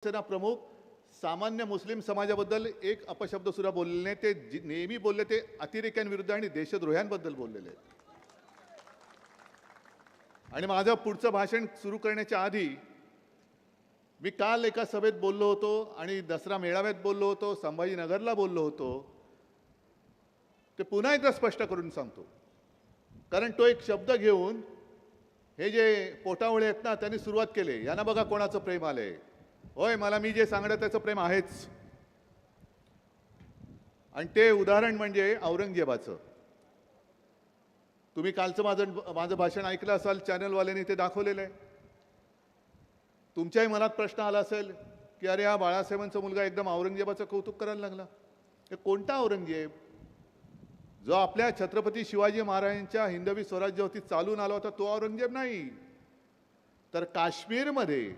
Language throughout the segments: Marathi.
सेना प्रमुख सामान्य मुस्लिम समाजाबद्दल एक अपशब्द सुद्धा बोललेले नाही. ते नेहमी बोलले ते अतिरेक्यांविरुद्ध आणि देशद्रोह्यांबद्दल बोललेले आहेत. आणि माझं पुढचं भाषण सुरू करण्याच्या आधी मी काल एका सभेत बोललो होतो आणि दसरा मेळाव्यात बोललो होतो, संभाजीनगरला बोललो होतो. ते पुन्हा एकदा स्पष्ट करून सांगतो, कारण तो एक शब्द घेऊन हे जे पोटावळे आहेत ना त्यांनी सुरुवात केली. यांना बघा कोणाचं प्रेम आलंय. होय, मला मी जे सांगणं त्याचं प्रेम आहेच. आणि ते उदाहरण म्हणजे औरंगजेबाचं. तुम्ही कालचं माझं भाषण ऐकलं असाल, चॅनलवाल्यांनी ते दाखवलेलं आहे. तुमच्याही मनात प्रश्न आला असेल की अरे हा बाळासाहेबांचा मुलगा एकदम औरंगजेबाचं कौतुक करायला लागला. हे कोणता औरंगजेब? जो आपल्या छत्रपती शिवाजी महाराजांच्या हिंदवी स्वराज्यावरती चालून आला होता तो औरंगजेब नाही. तर काश्मीरमध्ये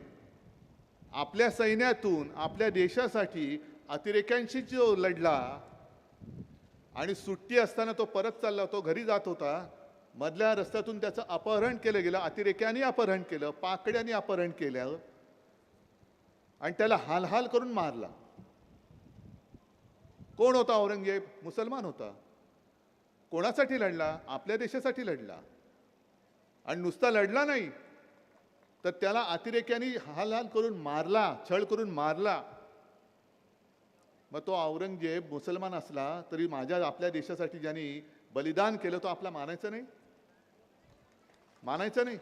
आपल्या सैन्यातून आपल्या देशासाठी अतिरेक्यांशी जो लढला आणि सुट्टी असताना तो परत चालला, तो घरी जात होता, मधल्या रस्त्यातून त्याचं अपहरण केलं गेलं, अतिरेक्यांनी अपहरण केलं, पाकड्यांनी अपहरण केलं आणि त्याला हालहाल करून मारला. कोण होता औरंगजेब? मुसलमान होता. कोणासाठी लढला? आपल्या देशासाठी लढला. आणि नुसता लढला नाही तर त्याला अतिरेक्यांनी हालहाल करून मारला, छळ करून मारला. मग तो औरंगजेब मुसलमान असला तरी आपल्या देशासाठी ज्यांनी बलिदान केलं तो आपला मानायचं नाही? मानायचं नाही.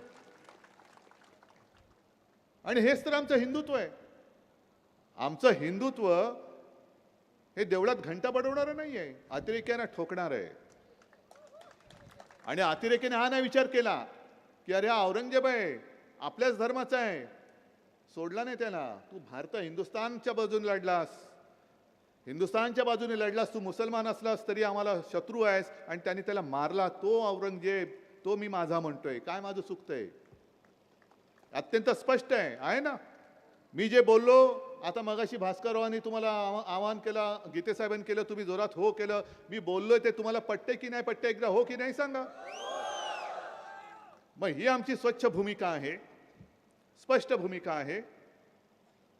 आणि हेच तर आमचं हिंदुत्व आहे. आमचं हिंदुत्व हे देवळात घंटा बडवणारं नाही आहे, अतिरेक्यांना ठोकणार आहे. आणि अतिरेक्याने हा नाही विचार केला की अरे हा औरंगजेब आहे, आपल्याच धर्माचा आहे, सोडला नाही त्याला. तू हिंदुस्थानच्या बाजूने लढलास, हिंदुस्थानच्या बाजूने लढलास, तू मुसलमान असलास तरी आम्हाला शत्रू आहेस, आणि त्यांनी त्याला मारला. तो औरंगजेब, तो मी माझा म्हणतोय. काय माझं चुकतंय? अत्यंत स्पष्ट आहे ना. मी जे बोललो आता मगाशी भास्कररावांनी तुम्हाला आवाहन केलं, गीते साहेबांनी केलं, तुम्ही जोरात हो केलं. मी बोललोय ते तुम्हाला पटते की नाही पटते? एकदा हो की नाही सांगा. मग ही आमची स्वच्छ भूमिका आहे, स्पष्ट भूमिका आहे.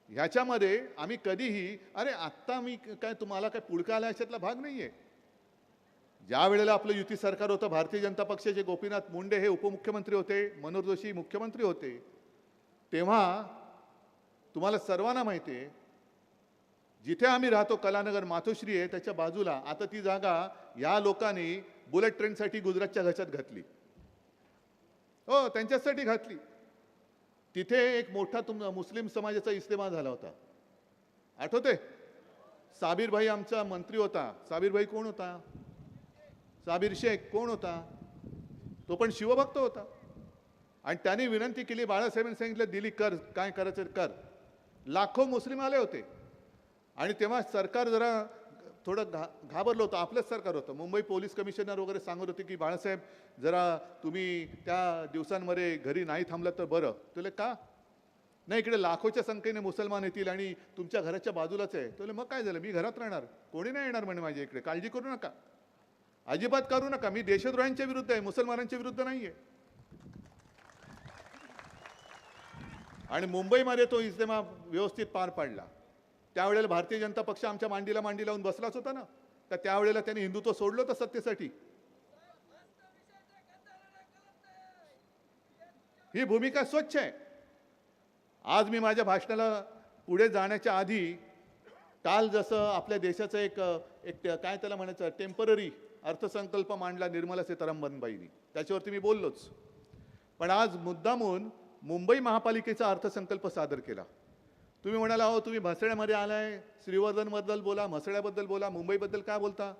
ह्याच्यामध्ये आम्ही कधीही अरे आत्ता मी काय तुम्हाला काय पुळका आला याच्यातला भाग नाहीये. ज्या वेळेला आपलं युती सरकार होतं, भारतीय जनता पक्षाचे गोपीनाथ मुंडे हे उपमुख्यमंत्री होते, मनोहर जोशी मुख्यमंत्री होते, तेव्हा तुम्हाला सर्वांना माहिती आहे जिथे आम्ही राहतो कलानगर मातोश्री आहे त्याच्या बाजूला आता ती जागा या लोकांनी बुलेट ट्रेनसाठी गुजरातच्या घशात घातली. हो, त्यांच्यासाठी घातली. तिथे एक मोठा मुस्लिम समाजाचा इस्तेमा झाला होता, आठवते? साबिर भाई आमचा मंत्री होता. साबिर भाई कोण होता? साबिर शेख कोण होता? तो पण शिवभक्त होता. आणि त्यांनी विनंती केली, बाळासाहेबांनी सांगितलं दिली, कर, काय करायचं कर. लाखो मुस्लिम आले होते. आणि तेव्हा सरकार जरा थोडं घाबरलं होतं. आपलंच सरकार होतं. मुंबई पोलीस कमिशनर वगैरे सांगत होते की बाळासाहेब जरा तुम्ही त्या दिवसांमध्ये घरी नाही थांबलात तर बरं. तुला का नाही, इकडे लाखोच्या संख्येने मुसलमान येतील आणि तुमच्या घराच्या बाजूलाच आहे. तुला मग काय झालं? मी घरात राहणार, कोणी नाही येणार म्हणे माझ्या इकडे, काळजी करू नका, अजिबात करू नका. मी देशद्रोह्यांच्या विरुद्ध आहे, मुसलमानांच्या विरुद्ध नाही आहे. आणि मुंबईमध्ये तो इस्तेमा व्यवस्थित पार पाडला. त्यावेळेला भारतीय जनता पक्ष आमच्या मांडीला मांडी लावून बसलाच होता ना. तर त्यावेळेला त्यांनी हिंदुत्व सोडलं होतं सत्तेसाठी. ही भूमिका स्वच्छ आहे. आज मी माझ्या भाषणाला पुढे जाण्याच्या आधी काल जसं आपल्या देशाचं एक काय त्याला म्हणायचं टेम्पररी अर्थसंकल्प मांडला निर्मला सीतारामनबाईंनी, त्याच्यावरती मी बोललोच. पण आज मुद्दामून मुंबई महापालिकेचा अर्थसंकल्प सादर केला. तुम्ही म्हणाला हो तुम्ही म्हसळ्यामध्ये आलाय, श्रीवर्धनबद्दल बोला, म्हसळ्याबद्दल बोला, मुंबईबद्दल काय बोलता?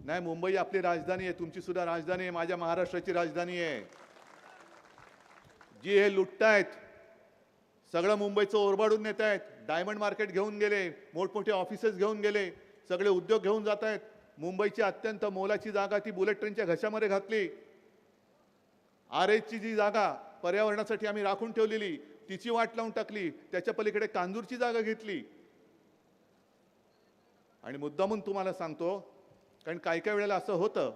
नाही, मुंबई आपली राजधानी आहे, तुमची सुद्धा राजधानी आहे, माझ्या महाराष्ट्राची राजधानी आहे. जी हे लुटतायत, सगळं मुंबईचं ओरबाडून नेत आहेत, डायमंड मार्केट घेऊन गेले, मोठमोठे ऑफिसेस घेऊन गेले, सगळे उद्योग घेऊन जात आहेत. मुंबईची अत्यंत मोलाची जागा ती बुलेट ट्रेनच्या घशामध्ये घातली. आरेची जी जागा पर्यावरणासाठी आम्ही राखून ठेवलेली तिची वाट लावून टाकली. त्याच्या पलीकडे कांजूरची जागा घेतली. आणि मुद्दामून तुम्हाला सांगतो, कारण काही वेळेला असं होतं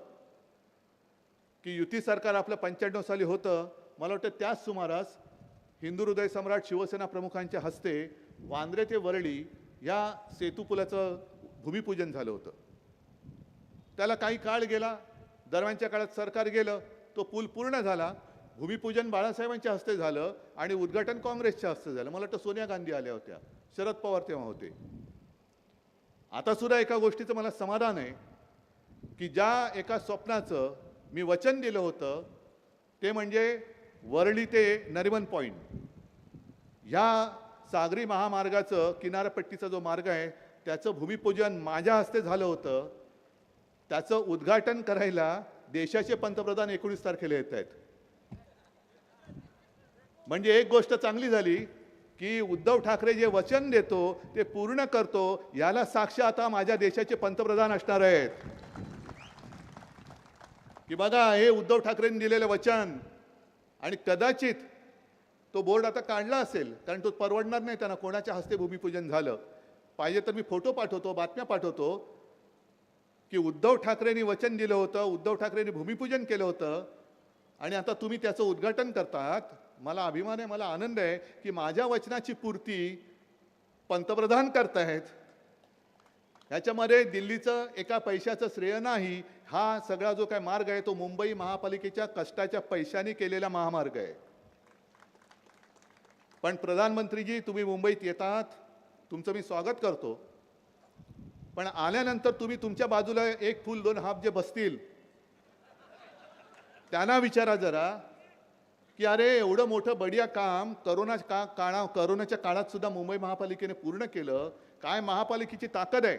की युती सरकार आपलं 95 साली होतं, मला वाटतं त्याच सुमारास हिंदू हृदय सम्राट शिवसेना प्रमुखांच्या हस्ते वांद्रे ते वरळी या सेतू पुलाचं भूमिपूजन झालं होतं. त्याला काही काळ गेला, दरम्यानच्या काळात सरकार गेलं, तो पूल पूर्ण झाला. भूमिपूजन बाळासाहेबांच्या हस्ते झालं आणि उद्घाटन काँग्रेसच्या हस्ते झालं. मला वाटतं सोनिया गांधी आल्या होत्या, शरद पवार तेव्हा होते. आता सुद्धा एका गोष्टीचं मला समाधान आहे की ज्या एका स्वप्नाचं मी वचन दिलं होतं ते म्हणजे वरळी ते नरिमन पॉईंट ह्या सागरी महामार्गाचं किनारपट्टीचा जो मार्ग आहे त्याचं भूमिपूजन माझ्या हस्ते झालं होतं. त्याचं उद्घाटन करायला देशाचे पंतप्रधान 19 तारखेला येत आहेत. म्हणजे एक गोष्ट चांगली झाली की उद्धव ठाकरे जे वचन देतो ते पूर्ण करतो, याला साक्ष आता माझ्या देशाचे पंतप्रधान असणार आहेत की बघा हे उद्धव ठाकरेंनी दिलेलं वचन. आणि कदाचित तो बोर्ड आता काढला असेल कारण तो परवडणार नाही त्यांना कोणाच्या हस्ते भूमिपूजन झालं. पाहिजे तर मी फोटो पाठवतो, बातम्या पाठवतो की उद्धव ठाकरेंनी वचन दिलं होतं, उद्धव ठाकरेंनी भूमिपूजन केलं होतं आणि आता तुम्ही त्याचं उद्घाटन करतात. मला अभिमान आहे, मला आनंद आहे की माझ्या वचनाची पूर्ती पंतप्रधान करतायत. ह्याच्यामध्ये दिल्लीचं एका पैशाचं श्रेय नाही. हा सगळा जो काय मार्ग आहे तो मुंबई महापालिकेच्या कष्टाच्या पैशाने केलेला महामार्ग आहे. पण प्रधानमंत्रीजी तुम्ही मुंबईत येतात, तुमचं मी स्वागत करतो. पण आल्यानंतर तुम्ही तुमच्या बाजूला एक फूल दोन हाप जे बसतील त्यांना विचारा जरा की अरे एवढं मोठं बढिया काम करोनाच्या काळात सुद्धा मुंबई महापालिकेने पूर्ण केलं. काय महापालिकेची ताकद आहे.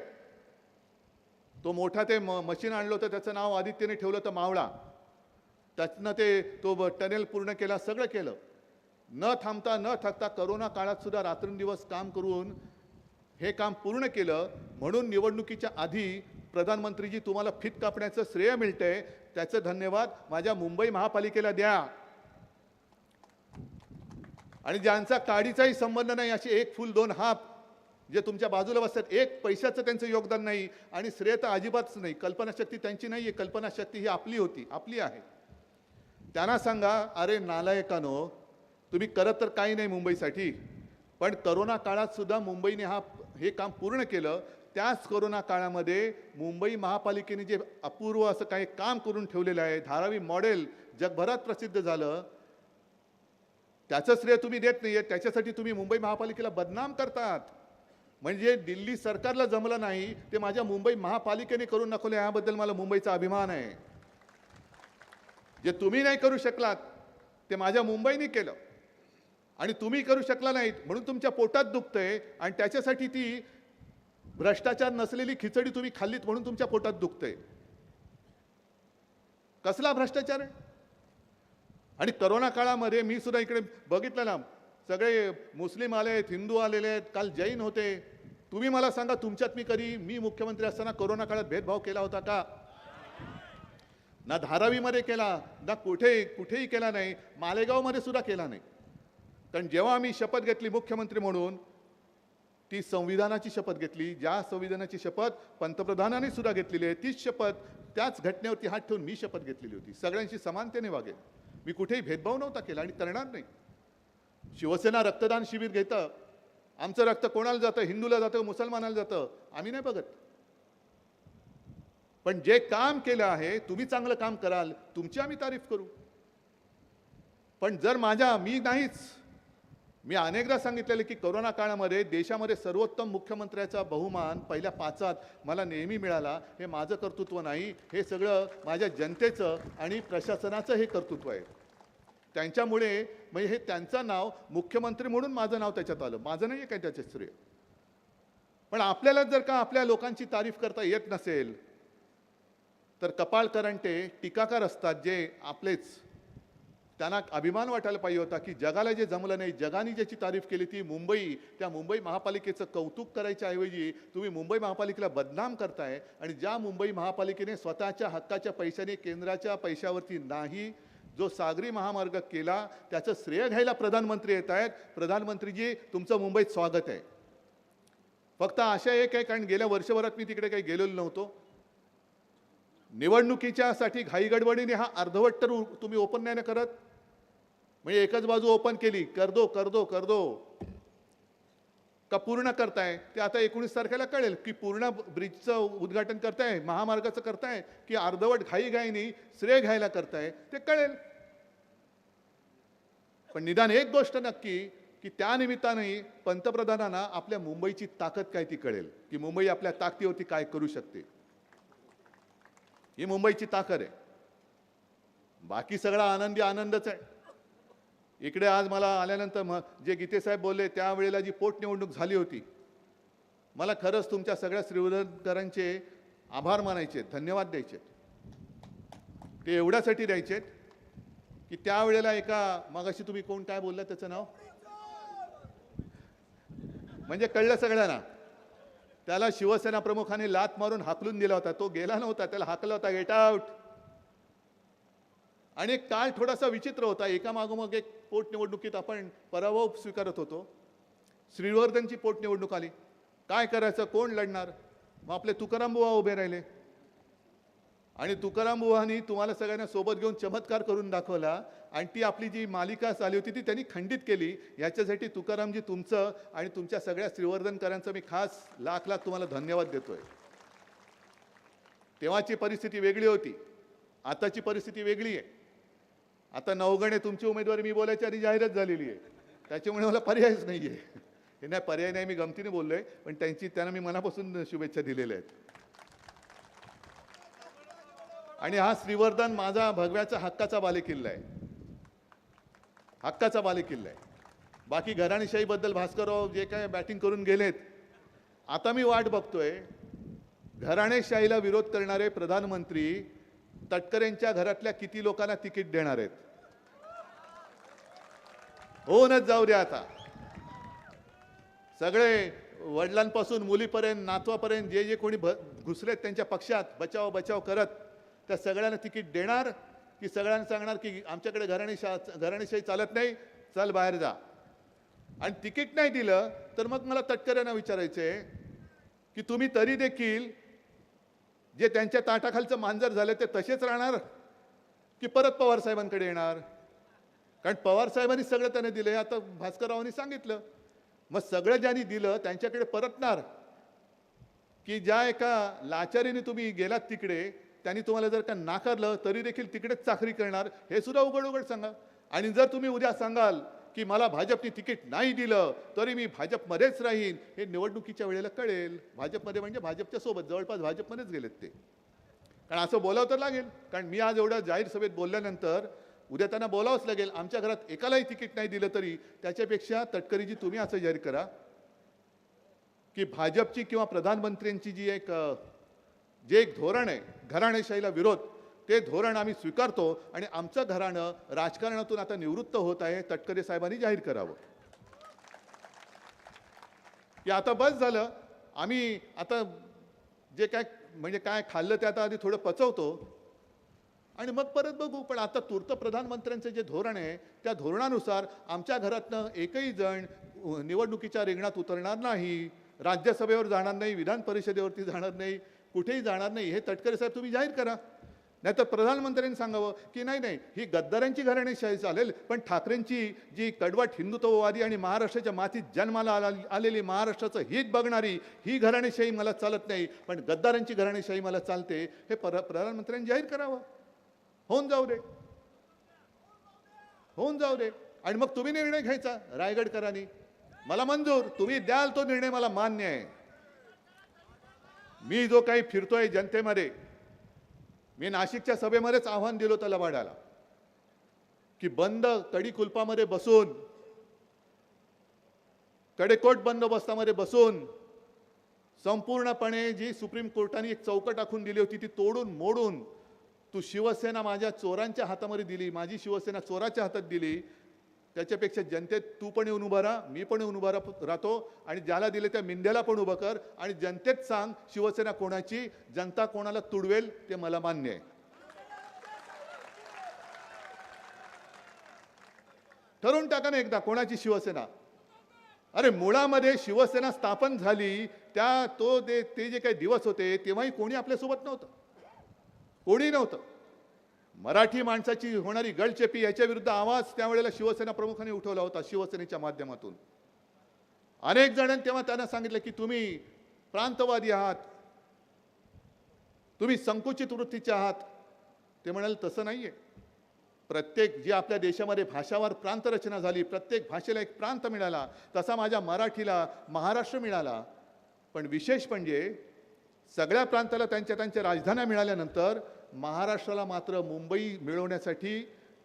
तो मोठा ते मशीन आणलं होतं त्याचं नाव आदित्यने ठेवलं होतं मावळा. त्यातनं तो टनेल पूर्ण केला, सगळं केलं. न थांबता न थकता करोना काळात सुद्धा रात्रंदिवस काम करून हे काम पूर्ण केलं. म्हणून निवडणुकीच्या आधी प्रधानमंत्रीजी तुम्हाला फीत कापण्याचं श्रेय मिळतंय. त्याचं धन्यवाद माझ्या मुंबई महापालिकेला द्या. आणि ज्यांचा काडीचाही संबंध नाही असे एक फूल दोन हाप जे तुमच्या बाजूला बसतात, एक पैशाचं त्यांचं योगदान नाही आणि श्रेय तर अजिबातच नाही. कल्पनाशक्ती त्यांची नाही आहे, कल्पनाशक्ती ही आपली होती, आपली आहे. त्यांना सांगा अरे नालायकानो, तुम्ही करत तर काही नाही मुंबईसाठी, पण करोना काळात सुद्धा मुंबईने हे काम पूर्ण केलं. त्याच कोरोना काळामध्ये मुंबई महापालिकेने जे अपूर्व असं काही काम करून ठेवलेलं आहे, धारावी मॉडेल जगभरात प्रसिद्ध झालं, त्याचं श्रेय तुम्ही देत नाहीये. त्याच्यासाठी तुम्ही मुंबई महापालिकेला बदनाम करतात. म्हणजे दिल्ली सरकारला जमलं नाही ते माझ्या मुंबई महापालिकेने करून दाखवले. याबद्दल मला मुंबईचा अभिमान आहे. जे तुम्ही नाही करू शकलात ते माझ्या मुंबईने केलं आणि तुम्ही करू शकला नाहीत म्हणून तुमच्या पोटात दुखतंय आणि त्याच्यासाठी ती भ्रष्टाचार नसलेली खिचडी तुम्ही खाल्लीत म्हणून तुमच्या पोटात दुखतंय. कसला भ्रष्टाचार आहे. आणि करोना काळामध्ये मी सुद्धा इकडे बघितलं ना, सगळे मुस्लिम आले आहेत, हिंदू आलेले आहेत, काल जैन होते. तुम्ही मला सांगा तुमच्यात मी मुख्यमंत्री असताना करोना काळात भेदभाव केला होता का. ना धारावीमध्ये केला, ना कुठेही केला नाही. मालेगावमध्ये सुद्धा केला नाही. कारण जेव्हा आम्ही शपथ घेतली मुख्यमंत्री म्हणून ती संविधानाची शपथ घेतली. ज्या संविधानाची शपथ पंतप्रधानांनी सुद्धा घेतलेली आहे तीच शपथ त्याच घटनेवरती हात ठेवून मी शपथ घेतलेली होती. सगळ्यांशी समानतेने वागेल. मी कुठेही भेदभाव नव्हता केला आणि करणार नाही. शिवसेना रक्तदान शिबिर घेतं, आमचं रक्त कोणाला जातं, हिंदूला जातं, मुसलमानाला जातं, आम्ही नाही बघत. पण जे काम केलं आहे, तुम्ही चांगलं काम कराल, तुमची आम्ही तारीफ करू. पण जर मी अनेकदा सांगितलेलं की करोना काळामध्ये देशामध्ये सर्वोत्तम मुख्यमंत्र्याचा बहुमान पहिल्या 5 मला नेहमी मिळाला. हे माझं कर्तृत्व नाही, हे सगळं माझ्या जनतेचं आणि प्रशासनाचं हे कर्तृत्व आहे. त्यांच्यामुळे म्हणजे हे त्यांचं नाव मुख्यमंत्री म्हणून माझं नाव त्याच्यात आलं. माझं नाही आहे काय त्याचे श्रेय. पण आपल्याला जर का आपल्या लोकांची तारीफ करता येत नसेल तर कपाळ करंटे टीकाकार असतात जे आपलेच, त्यांना अभिमान वाटायला पाहिजे होता की जगाला जे जमलं नाही, जगाने ज्याची तारीफ केली ती मुंबई, त्या मुंबई महापालिकेचं कौतुक करायच्या ऐवजी तुम्ही मुंबई महापालिकेला बदनाम करताय. आणि ज्या मुंबई महापालिकेने स्वतःच्या हक्काच्या पैशाने, केंद्राच्या पैशावरती नाही, जो सागरी महामार्ग केला त्याचं श्रेय घ्यायला प्रधानमंत्री येत आहेत. प्रधानमंत्रीजी तुमचं मुंबईत स्वागत आहे. फक्त आशा एक आहे, कारण गेल्या वर्षभरात मी तिकडे काही गेलेलो नव्हतो. निवडणुकीच्या साठी घाईगडबडीने हा अर्धवट तर तुम्ही ओपन नाही ना करत. म्हणजे एकच बाजू ओपन केली, कर दो. का पूर्ण करताय ते आता 19 तारखेला कळेल की पूर्ण ब्रिजचं उद्घाटन करताय, महामार्गाचं करताय की अर्धवट घाईघाईनी श्रेय घ्यायला करताय ते कळेल. पण निदान एक गोष्ट नक्की की त्या निमित्ताने पंतप्रधानांना आपल्या मुंबईची ताकद काय ती कळेल की मुंबई आपल्या ताकदीवरती काय करू शकते. ही मुंबईची ताकद आहे. बाकी सगळा आनंदी आनंदच आहे. इकडे आज मला आल्यानंतर जे गीते साहेब बोलले त्यावेळेला जी पोटनिवडणूक झाली होती, मला खरंच तुमच्या सगळ्या श्रीवर्धनकरांचे आभार मानायचे, धन्यवाद द्यायचे. ते एवढ्यासाठी द्यायचे की त्यावेळेला मगाशी तुम्ही कोण काय बोलला त्याचं नाव म्हणजे कळलं सगळ्यांना. त्याला शिवसेना प्रमुखांनी लात मारून हाकलून दिला होता. तो गेला नव्हता, त्याला हाकला होता, गेट आउट. आणि काळ थोडासा विचित्र होता. एकामागोमाग एक पोटनिवडणुकीत आपण पराभव स्वीकारत होतो. श्रीवर्धनची पोटनिवडणूक आली. काय करायचं, कोण लढणार? मग आपले तुकाराम बुवा उभे राहिले आणि तुकाराम बुवांनी तुम्हाला सगळ्यांना सोबत घेऊन चमत्कार करून दाखवला आणि ती आपली जी मालिका चालली होती ती त्यांनी खंडित केली. याच्यासाठी तुकारामजी तुमचं आणि तुमच्या सगळ्या श्रीवर्धनकरांचं मी खास लाख लाख तुम्हाला धन्यवाद देतोय. तेव्हाची परिस्थिती वेगळी होती, आताची परिस्थिती वेगळी आहे. आता नवगणे तुमची उमेदवारी मी बोलायची आधी जाहीरच झालेली आहे, त्याच्यामुळे मला पर्यायच नाही आहे. हे नाही पर्याय नाही, मी गमतीने बोललोय, पण त्यांना मी मनापासून शुभेच्छा दिलेल्या आहेत. आणि हा श्रीवर्धन माझा भगव्याचा हक्काचा बालेकिल्ला आहे, हक्काचा बालेकिल्ला आहे. बाकी घराणेशाहीबद्दल भास्करराव जे काय बॅटिंग करून गेलेत, आता मी वाट बघतोय घराणेशाहीला विरोध करणारे प्रधानमंत्री तटकरेंच्या घरातल्या किती लोकांना तिकीट देणार आहेत. होऊनच जाऊ द्या. आता सगळे वडिलांपासून मुलीपर्यंत नातवापर्यंत जे जे कोणी घुसलेत त्यांच्या पक्षात बचाव बचाव करत, त्या सगळ्यांना तिकीट देणार की सगळ्यांना सांगणार की आमच्याकडे घराणेशाही चालत नाही, चल बाहेर जा. आणि तिकीट नाही दिलं तर मग मला तटकऱ्यांना विचारायचंय की तुम्ही तरी देखील जे त्यांच्या ताटाखालचं मांजर झालं ते तसेच राहणार की परत पवार साहेबांकडे येणार? कारण पवार साहेबांनी सगळं त्याने दिले, आता भास्कररावांनी सांगितलं. मग सगळं ज्यांनी दिलं त्यांच्याकडे परतणार की ज्या एका लाचारीने तुम्ही गेलात तिकडे त्यांनी तुम्हाला जर का नाकारलं तरी देखील तिकडेच चाकरी करणार, हे सुद्धा उघड उघड सांगा. आणि जर तुम्ही उद्या सांगाल की मला भाजपने तिकीट नाही दिलं तरी मी भाजपमध्येच राहीन, हे निवडणुकीच्या वेळेला कळेल. भाजपमध्ये म्हणजे भाजपच्या सोबत जवळपास भाजपमध्येच गेलेत ते. कारण असं बोलावं तर लागेल, कारण मी आज एवढ्या जाहीर सभेत बोलल्यानंतर उद्या त्यांना बोलावंच लागेल. आमच्या घरात एकालाही तिकीट नाही दिलं तरी त्याच्यापेक्षा तटकरीजी तुम्ही असं जाहीर करा की भाजपची किंवा प्रधानमंत्र्यांची जे एक धोरण आहे घराणेशाहीला विरोध, ते धोरण आम्ही स्वीकारतो आणि आमचं घराणं राजकारणातून आता निवृत्त होत आहे. तटकरे साहेबांनी जाहीर करावं की आता बस झालं, आम्ही आता जे काय खाल्लं ते आता आधी थोडं पचवतो आणि मग परत बघू. पण आता तूर्त प्रधानमंत्र्यांचं जे धोरण आहे त्या धोरणानुसार आमच्या घरातनं एकही जण निवडणुकीच्या रिंगणात उतरणार नाही, राज्यसभेवर जाणार नाही, विधान परिषदेवरती जाणार नाही, कुठेही जाणार नाही. हे तटकरे साहेब तुम्ही जाहीर करा. नाहीतर प्रधानमंत्र्यांनी सांगावं की नाही नाही ही गद्दारांची घराणेशाही चालेल, पण ठाकरेंची जी कडवट हिंदुत्ववादी आणि महाराष्ट्राच्या मातीत जन्माला आलेली महाराष्ट्राचं हित बघणारी ही घराणेशाही मला चालत नाही, पण गद्दारांची घराणेशाही मला चालते, हे प्रधानमंत्र्यांनी जाहीर करावं. होऊन जाऊ दे, होऊन जाऊ दे. आणि मग तुम्ही निर्णय घ्यायचा रायगडकरांनी, मला मंजूर, तुम्ही द्याल तो निर्णय मला मान्य आहे. मी जो काही फिरतोय जनतेमध्ये, मी नाशिकच्या सभेमध्येच आव्हान दिलं होतं लबाडाला की बंद कडी कुलपामध्ये बसून, कडेकोट बंदोबस्तामध्ये बसून संपूर्णपणे जी सुप्रीम कोर्टाने एक चौकट आखून दिली होती ती तोडून मोडून तू शिवसेना माझ्या चोरांच्या हातामध्ये दिली, माझी शिवसेना चोराच्या हातात दिली, त्याच्यापेक्षा जनतेत तू पण येऊन उभा राहा, मी पण येऊन उभा राहतो आणि ज्याला दिले त्या मिंद्याला पण उभं कर आणि जनतेत सांग शिवसेना कोणाची, जनता कोणाला तुडवेल ते मला मान्य आहे. ठरवून टाका ना एकदा कोणाची शिवसेना. अरे मुळामध्ये शिवसेना स्थापन झाली ते जे काही दिवस होते तेव्हाही कोणी आपल्यासोबत नव्हतं, कोणी नव्हतं. मराठी माणसाची होणारी गळचेपी याच्या विरुद्ध आवाज त्यावेळेला शिवसेना प्रमुखांनी उठवला होता शिवसेनेच्या माध्यमातून. अनेक जणांनी तेव्हा त्यांना सांगितलं की तुम्ही प्रांतवादी आहात, तुम्ही संकुचित वृत्तीचे आहात. ते म्हणाले तसं नाहीये. प्रत्येक जी आपल्या देशामध्ये भाषावार प्रांत रचना झाली, प्रत्येक भाषेला एक प्रांत मिळाला, तसा माझ्या मराठीला महाराष्ट्र मिळाला. पण विशेष म्हणजे सगळ्या प्रांताला त्यांच्या त्यांच्या राजधान्या मिळाल्यानंतर महाराष्ट्राला मात्र मुंबई मिळवण्यासाठी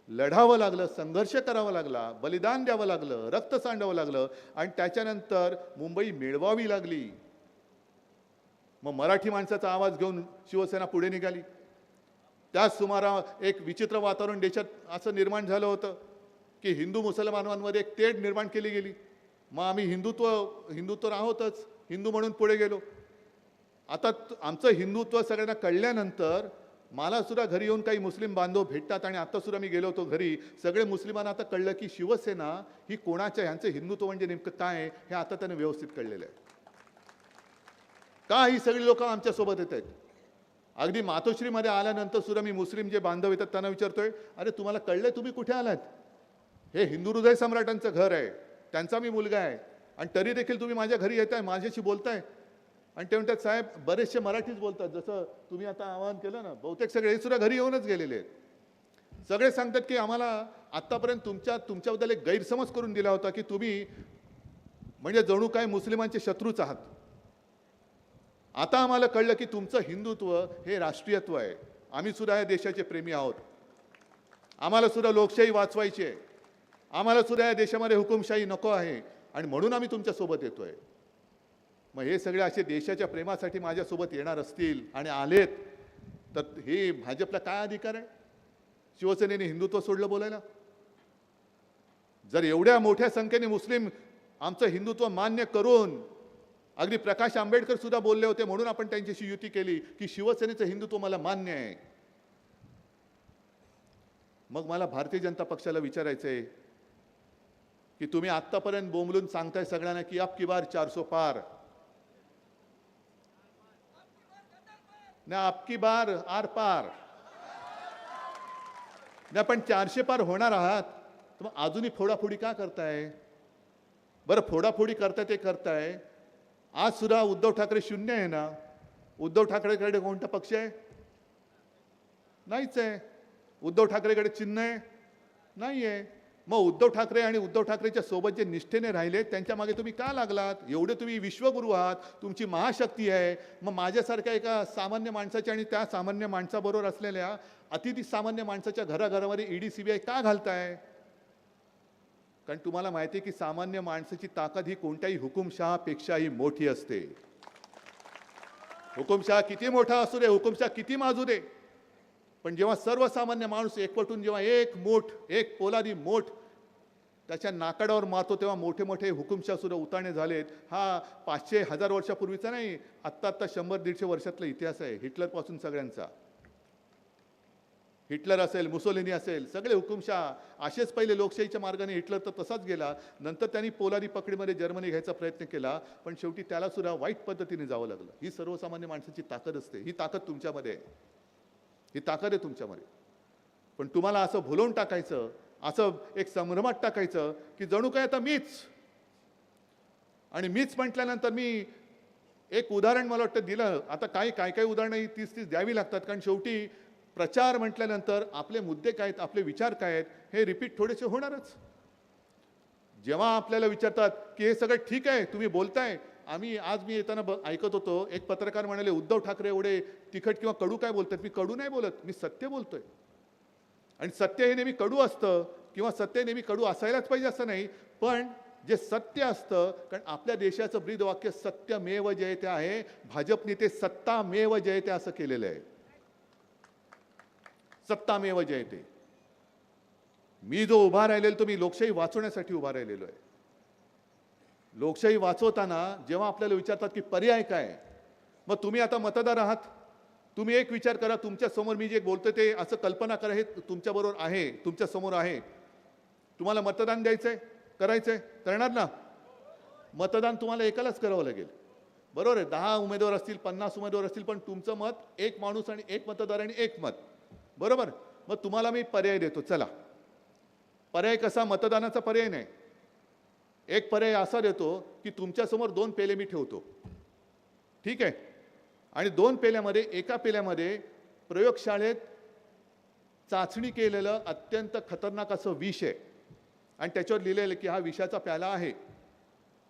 लढावं लागलं, संघर्ष करावा लागला, बलिदान द्यावं लागलं, रक्त सांडावं लागलं आणि त्याच्यानंतर मुंबई मिळवावी लागली. मग मराठी माणसाचा आवाज घेऊन शिवसेना पुढे निघाली. त्याच सुमारा एक विचित्र वातावरण देशात असं निर्माण झालं होतं की हिंदू मुसलमानांमध्ये एक तेढ निर्माण केली गेली. मग आम्ही हिंदुत्व आहोतच, हिंदू म्हणून पुढे गेलो. आता आमचं हिंदुत्व सगळ्यांना कळल्यानंतर मला सुद्धा घरी येऊन काही मुस्लिम बांधव भेटतात आणि आता सुद्धा मी गेलो होतो घरी. सगळे मुस्लिमांना आता कळलं की शिवसेना ही कोणाच्या, ह्यांचं हिंदुत्व म्हणजे नेमकं काय आहे हे आता त्यांना व्यवस्थित कळलेलं आहे. का ही सगळी लोक आमच्यासोबत येत आहेत. अगदी मातोश्रीमध्ये आल्यानंतर सुद्धा मी मुस्लिम जे बांधव येतात त्यांना विचारतोय, अरे तुम्हाला कळलंय तुम्ही कुठे आलात? हे हिंदू हृदय सम्राटांचं घर आहे, त्यांचा मी मुलगा आहे आणि तरी देखील तुम्ही माझ्या घरी येताय, माझ्याशी बोलताय. आणि ते म्हणतात साहेब बरेचसे मराठीच बोलतात, जसं तुम्ही आता आवाहन केलं ना, बहुतेक सगळे हे सुद्धा घरी येऊनच गेलेले आहेत. सगळे सांगतात की आम्हाला आत्तापर्यंत तुमच्याबद्दल एक गैरसमज करून दिला होता की तुम्ही म्हणजे जणू काय मुस्लिमांचे शत्रूच आहात. आता आम्हाला कळलं की तुमचं हिंदुत्व हे राष्ट्रीयत्व आहे. आम्ही सुद्धा या देशाचे प्रेमी आहोत. आम्हाला सुद्धा लोकशाही वाचवायची आहे. आम्हाला सुद्धा या देशामध्ये हुकुमशाही नको आहे आणि म्हणून आम्ही तुमच्यासोबत येतोय. मग हे सगळे असे देशाच्या प्रेमासाठी माझ्यासोबत येणार असतील आणि आलेत तर हे भाजपला काय अधिकार आहे शिवसेनेने हिंदुत्व सोडलं बोलायला? जर एवढ्या मोठ्या संख्येने मुस्लिम आमचं हिंदुत्व मान्य करून, अगदी प्रकाश आंबेडकर सुद्धा बोलले होते म्हणून आपण त्यांच्याशी युती केली की शिवसेनेचं हिंदुत्व मला मान्य आहे. मग मला भारतीय जनता पक्षाला विचारायचंय की तुम्ही आत्तापर्यंत बोंबलून सांगताय सगळ्यांना की अब की बार 400 पार ना, अब की बार आर पार ना, पण 400 पार होणार आहात तर मग अजूनही फोडाफोडी का करताय? बरं फोडाफोडी करताय ते करताय, आज सुद्धा उद्धव ठाकरे शून्य आहे ना? उद्धव ठाकरेकडे कोणता पक्ष आहे? नाहीच आहे. उद्धव ठाकरेकडे चिन्ह आहे? नाही आहे. मग उद्धव ठाकरे आणि उद्धव ठाकरेच्या सोबत जे निष्ठेने राहिले त्यांच्या मागे तुम्ही का लागलात? एवढे तुम्ही विश्वगुरू आहात, तुमची महाशक्ती आहे. मग माझ्यासारख्या एका सामान्य माणसाच्या आणि त्या सामान्य माणसाबरोबर असलेल्या अतिथी सामान्य माणसाच्या घराघरामध्ये ईडी सीबीआय का घालताय? कारण तुम्हाला माहिती आहे की सामान्य माणसाची ताकद ही कोणत्याही हुकुमशहापेक्षाही मोठी असते. हुकुमशहा किती मोठा असू दे, हुकुमशहा किती माजू दे, पण जेव्हा सर्वसामान्य माणूस एकवटून जेव्हा एक पोलादी मोठ त्याच्या नाकाडावर मारतो तेव्हा मोठे मोठे हुकुमशहा सुद्धा उतारणे झालेत. हा 500-1000 वर्षापूर्वीचा नाही, आत्ता 100-150 वर्षातला इतिहास आहे. हिटलरपासून सगळ्यांचा. हिटलर असेल, मुसोलिनी असेल, सगळे हुकुमशहा असेच पहिले लोकशाहीच्या मार्गाने. हिटलर तर तसाच गेला, नंतर त्यांनी पोलादी पकडीमध्ये जर्मनी घ्यायचा प्रयत्न केला, पण शेवटी त्याला सुद्धा वाईट पद्धतीने जावं लागलं. ही सर्वसामान्य माणसाची ताकद असते. ही ताकद तुमच्यामध्ये आहे, ही ताकद आहे तुमच्यामध्ये. पण तुम्हाला असं भुलवून टाकायचं, असं एक संभ्रमात टाकायचं की जणू काय आता मीच. आणि मीच म्हटल्यानंतर मी एक उदाहरण मला वाटतं दिलं. आता काय उदाहरणं 30 द्यावी लागतात, कारण शेवटी प्रचार म्हटल्यानंतर आपले मुद्दे काय आहेत, आपले विचार काय आहेत हे रिपीट थोडेसे होणारच. जेव्हा आपल्याला विचारतात की हे सगळं ठीक आहे तुम्ही बोलताय, आज मी येताना ऐकत होतो, एक पत्रकार म्हणाले उद्धव ठाकरे एवढे तिखट किंवा कडू काय बोलतात. मी कडू नाही बोलत, मी सत्य बोलतोय. आणि सत्य हे नेहमी कडू असतं किंवा सत्य नेहमी कडू असायलाच पाहिजे असं नाही, पण जे सत्य असतं, कारण आपल्या देशाचं ब्रीद वाक्य सत्यमेव जयते आहे. भाजपने ते सत्तामेव जयते असं केलेलं आहे. सत्तामेव जयते. मी जो उभा राहिलेलो तो मी लोकशाही वाचवण्यासाठी उभा राहिलेलो आहे. लोकशाही वाचवताना जेव्हा आपल्याला विचारतात की पर्याय काय, मग तुम्ही आता मतदार आहात, तुम्ही एक विचार करा, तुमच्या समोर मी जे बोलतोय ते असं कल्पना करा हे तुमच्या बरोबर आहे, तुमच्या समोर आहे. तुम्हाला मतदान द्यायचंय, करायचंय, करणार ना? मतदान तुम्हाला एकालाच करावं लागेल, बरोबर आहे. 10 उमेदवार असतील, 50 उमेदवार असतील, पण तुमचं मत एक माणूस आणि एक मतदार आणि एक मत, बरोबर. मग तुम्हाला मी पर्याय देतो. चला, पर्याय कसा? मतदानाचा पर्याय नाही, एक पर्याय असा देतो की तुमच्यासमोर 2 पेले मी ठेवतो, ठीक आहे, आणि 2 पेल्यामध्ये एका पेल्यामध्ये प्रयोगशाळेत चाचणी केलेलं अत्यंत खतरनाक असं विष आहे आणि त्याच्यावर लिहिलेलं की हा विषाचा प्याला आहे.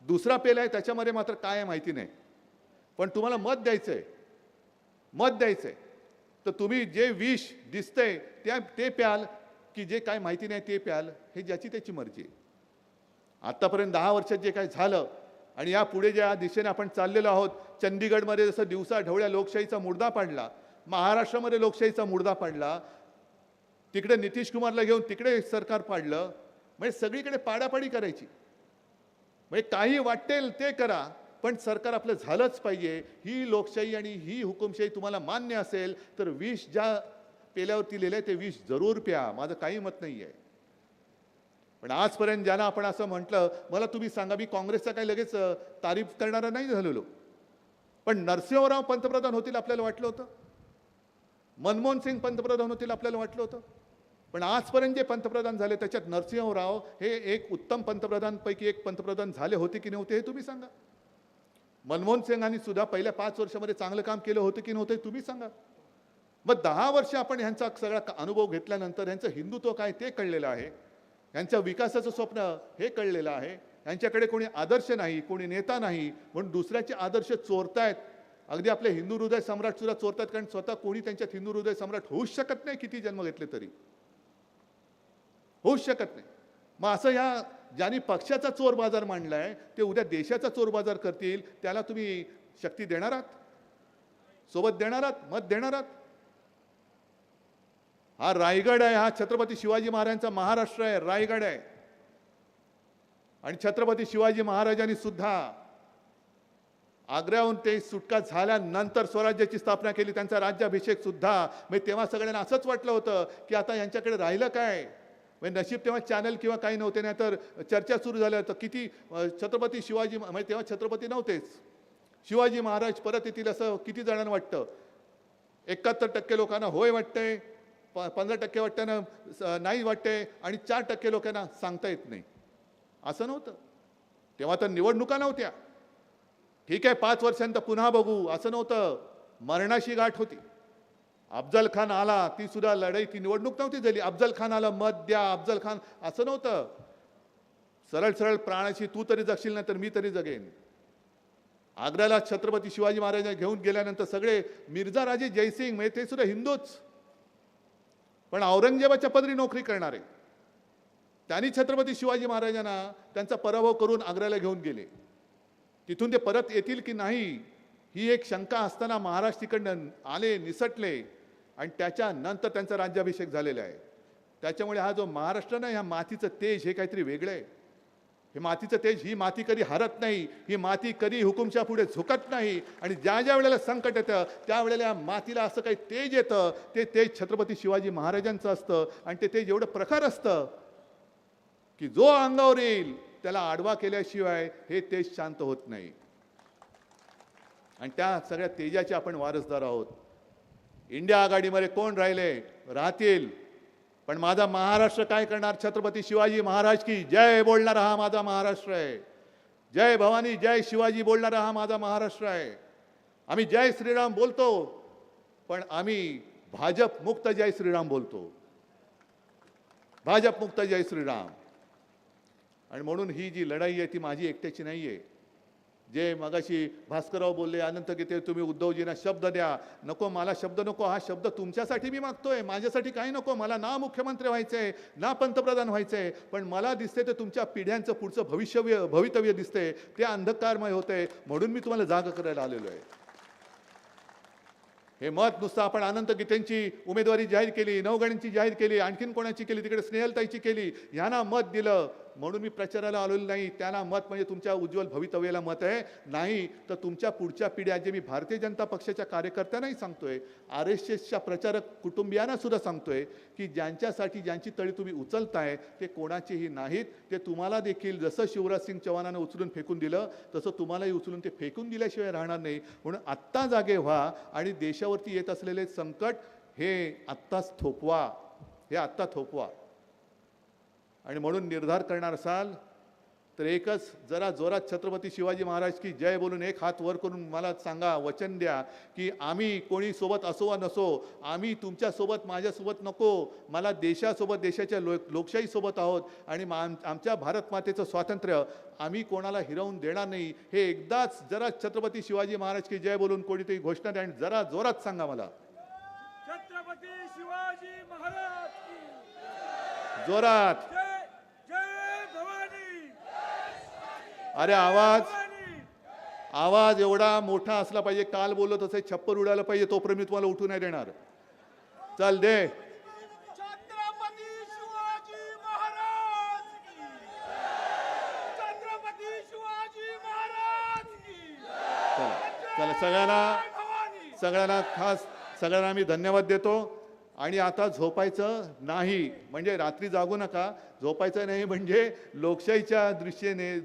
दुसरा पेला आहे त्याच्यामध्ये मात्र काय आहे माहिती नाही, पण तुम्हाला मत द्यायचंय, मत द्यायचंय. तर तुम्ही जे विष दिसतंय ते प्याल की जे काय माहिती नाही ते प्याल, हे ज्याची त्याची मर्जी आहे. आतापर्यंत 10 वर्षात जे काही झालं आणि यापुढे ज्या दिशेने आपण चाललेलो आहोत, चंदीगडमध्ये जसं दिवसा ढवळ्या लोकशाहीचा मुर्दा पडला, महाराष्ट्रामध्ये लोकशाहीचा मुर्दा पडला, तिकडे नितीश कुमारला घेऊन तिकडे सरकार पाडलं, म्हणजे सगळीकडे पाडापाडी करायची. म्हणजे काही वाटेल ते करा, पण सरकार आपलं झालंच पाहिजे. ही लोकशाही आणि ही हुकुमशाही तुम्हाला मान्य असेल तर विष ज्या पेल्यावरती लिहिलंय ते विष जरूर प्या, माझं काही मत नाही आहे. पण आजपर्यंत ज्यांना आपण असं म्हटलं, मला तुम्ही सांगा, मी काँग्रेसचा काही लगेच तारीफ करणारा नाही झालेलो, पण नरसिंहराव पंतप्रधान होतील आपल्याला वाटलं होतं, मनमोहन सिंग पंतप्रधान होतील आपल्याला वाटलं होतं, पण आजपर्यंत जे पंतप्रधान झाले त्याच्यात नरसिंहराव हे एक उत्तम पंतप्रधानपैकी एक पंतप्रधान झाले होते की नव्हते हे तुम्ही सांगा. मनमोहन सिंगांनी सुद्धा पहिल्या 5 वर्षामध्ये चांगलं काम केलं होतं की नव्हते तुम्ही सांगा. मग 10 वर्ष आपण ह्यांचा सगळा अनुभव घेतल्यानंतर ह्यांचं हिंदुत्व काय ते कळलेलं आहे, यांच्या विकासाचं स्वप्न हे कळलेलं आहे. यांच्याकडे कोणी आदर्श नाही, कोणी नेता नाही, म्हणून दुसऱ्याचे आदर्श चोरतायत. अगदी आपले हिंदू हृदय सम्राट सुद्धा चोरतात, कारण स्वतः कोणी त्यांच्यात हिंदू हृदय सम्राट होऊच शकत नाही, किती जन्म घेतले तरी होऊच शकत नाही. मग असं ह्या ज्यांनी पक्षाचा चोर बाजार मांडलाय ते उद्या देशाचा चोर बाजार करतील, त्याला तुम्ही शक्ती देणार आहात, सोबत देणार आहात, मत देणार आहात? हा रायगड आहे, हा छत्रपती शिवाजी महाराजांचा महाराष्ट्र आहे, रायगड आहे. आणि छत्रपती शिवाजी महाराजांनी सुद्धा आग्र्याहून ते सुटका झाल्यानंतर स्वराज्याची स्थापना केली, त्यांचा राज्याभिषेक सुद्धा. म्हणजे तेव्हा सगळ्यांना असंच वाटलं होतं की आता यांच्याकडे राहिलं काय, म्हणजे नशीब तेव्हा चॅनल किंवा काही नव्हते, नाही तर चर्चा सुरू झाल्या तर किती छत्रपती शिवाजी, म्हणजे तेव्हा छत्रपती नव्हतेच, शिवाजी महाराज परत येतील असं किती जणांना वाटतं. 71% लोकांना होय वाटतंय, 15% वाटतं नाही वाटतंय, आणि 4% लोकांना सांगता येत नाही. असं नव्हतं तेव्हा, तर निवडणुका नव्हत्या. ठीक आहे 5 वर्षांत पुन्हा बघू असं नव्हतं, मरणाशी गाठ होती. अफजल खान आला, ती सुद्धा लढाई, ती निवडणूक नव्हती झाली. अफजल खान आला, मत द्या अफजल खान, असं नव्हतं. सरळ सरळ प्राणाशी तू तरी जगशील नाही तर मी तरी जगेन. आग्र्याला छत्रपती शिवाजी महाराजांना घेऊन गेल्यानंतर सगळे मिर्झा राजे जयसिंग, म्हणजे ते सुद्धा हिंदूच, पण औरंगजेबाच्या पदरी नोकरी करणारे, त्यांनी छत्रपती शिवाजी महाराजांना त्यांचा पराभव करून आग्र्याला घेऊन गेले. तिथून ते परत येतील की नाही ही एक शंका असताना महाराज तिकडनं आले, निसटले, आणि त्याच्यानंतर त्यांचा राज्याभिषेक झालेला आहे. त्याच्यामुळे हा जो महाराष्ट्र नाही, ह्या मातीचं तेज हे काहीतरी वेगळं आहे. हे मातीचं तेज, ही माती कधी हरत नाही, ही माती कधी हुकुमच्या पुढे झुकत नाही. आणि ज्या ज्या वेळेला संकट येतं त्यावेळेला या मातीला असं काही तेज येतं, ते तेज छत्रपती शिवाजी महाराजांचं असतं. आणि ते तेज एवढं प्रखर असतं की जो अंगावर येईल त्याला आडवा केल्याशिवाय हे तेज शांत होत नाही. आणि त्या सगळ्या तेजाचे आपण वारसदार आहोत. इंडिया आघाडीमध्ये कोण राहिले, राहतील, पण माझा महाराष्ट्र काय करणार? छत्रपती शिवाजी महाराज की जय बोलणारा हा माझा महाराष्ट्र आहे. जय भवानी जय शिवाजी बोलणारा हा माझा महाराष्ट्र आहे. आम्ही जय श्रीराम बोलतो, पण आम्ही भाजप मुक्त जय श्रीराम बोलतो, भाजप मुक्त जय श्रीराम. आणि म्हणून ही जी लढाई आहे ती माझी एकट्याची नाही आहे. जे मगाशी भास्करराव बोलले, अनंत गीते, तुम्ही उद्धवजींना शब्द द्या. नको, मला शब्द नको, हा शब्द तुमच्यासाठी मी मागतोय, माझ्यासाठी काही नको. मला ना मुख्यमंत्री व्हायचंय ना पंतप्रधान व्हायचंय, पण मला दिसते ते तुमच्या पिढ्यांचं पुढचं भवितव्य दिसते, ते अंधकारमय होते, म्हणून मी तुम्हाला जाग करायला आलेलो आहे. हे मत नुसतं आपण अनंत गीतेंची उमेदवारी जाहीर केली, नवगणींची जाहीर केली, आणखीन कोणाची केली, तिकडे स्नेहलताईची केली, ह्यांना मत दिलं म्हणून मी प्रचाराला आलेलो नाही. त्याला मत म्हणजे तुमच्या उज्ज्वल भवितव्याला मत आहे, नाही तर तुमच्या पुढच्या पिढ्या, जे मी भारतीय जनता पक्षाच्या कार्यकर्त्यांनाही सांगतोय, RSSच्या प्रचारक कुटुंबियांना सुद्धा सांगतोय की ज्यांच्यासाठी ज्यांची तळी तुम्ही उचलताय ते कोणाचेही नाहीत. ते तुम्हाला देखील जसं शिवराज सिंग चौहानानं उचलून फेकून दिलं तसं तुम्हालाही उचलून ते फेकून दिल्याशिवाय राहणार नाही. म्हणून आत्ता जागे व्हा आणि देशावरती येत असलेले संकट हे आत्ताच थोपवा, हे आत्ता थोपवा. आणि म्हणून निर्धार करणार असाल तर एकच जरा जोरात छत्रपती शिवाजी महाराज की जय बोलून एक हात वर करून मला सांगा, वचन द्या की आम्ही कोणी सोबत असो वा नसो, आम्ही तुमच्यासोबत माझ्यासोबत नको, मला देशासोबत देशाच्या लोकशाहीसोबत आहोत आणि आमच्या भारत मातेचं स्वातंत्र्य आम्ही कोणाला हिरावून देणार नाही. हे एकदाच जरा छत्रपती शिवाजी महाराज की जय बोलून कोणीतरी घोषणा द्या आणि जरा जोरात सांगा मला. छत्रपती शिवाजी महाराज की जोरात. जय. जय भवानी. अरे आवाज एवढा मोठा असला पाहिजे, काल बोलत असे छप्पर उडायला पाहिजे, तोपर्यंत मी तुम्हाला उठू नाही देणार. चल दे. छत्रपती शिवाजी महाराज की. छत्रपती शिवाजी महाराज की. चला सगळ्यांना खास सगळ्यांना मी धन्यवाद देतो. आणि आता झोपायचं नाही, म्हणजे रात्री जागू नका. झोपायचं नाही म्हणजे लोकशाहीच्या दृष्टीने